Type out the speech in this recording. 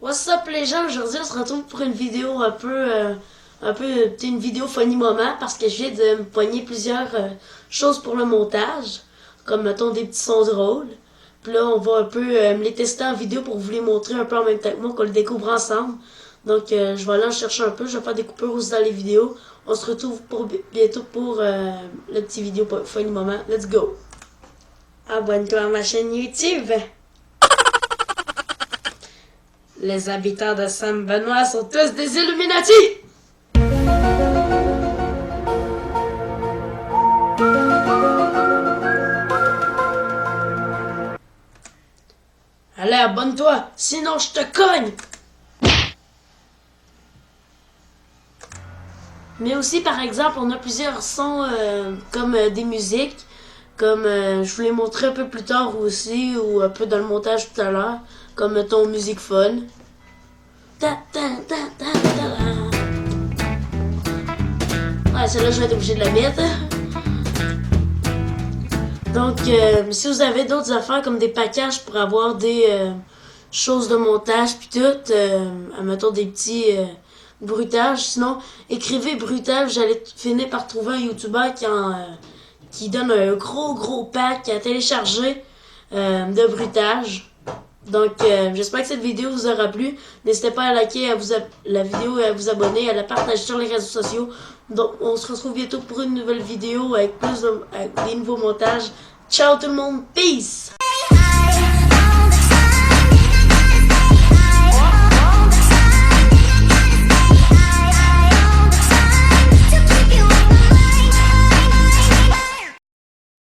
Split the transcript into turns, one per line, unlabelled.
What's up les gens, aujourd'hui on se retrouve pour une vidéo peut-être une vidéo funny moment parce que je viens de me pogner plusieurs choses pour le montage, comme mettons des petits sons drôles. Puis là on va un peu me les tester en vidéo pour vous les montrer un peu en même temps que moi, qu'on le découvre ensemble. Donc je vais aller en chercher un peu, je vais faire des coupures aussi dans les vidéos. On se retrouve bientôt pour le petit vidéo funny moment. Let's go! Abonne-toi à ma chaîne YouTube! Les habitants de Saint-Benoît sont tous des Illuminati! Allez, abonne-toi, sinon je te cogne! Mais aussi, par exemple, on a plusieurs sons comme des musiques, comme je vous l'ai montré un peu plus tard aussi, ou un peu dans le montage tout à l'heure, comme mettons musique fun. Ta, ta, ta, ta, ta. Ouais, celle-là, je vais être obligé de la mettre. Donc, si vous avez d'autres affaires comme des packages pour avoir des choses de montage puis tout, mettons des petits bruitages, sinon écrivez bruitage, j'allais finir par trouver un YouTuber qui donne un gros pack à télécharger de bruitage. Donc, j'espère que cette vidéo vous aura plu. N'hésitez pas à liker la vidéo et à vous abonner, à la partager sur les réseaux sociaux. Donc, on se retrouve bientôt pour une nouvelle vidéo avec des nouveaux montages. Ciao tout le monde, peace!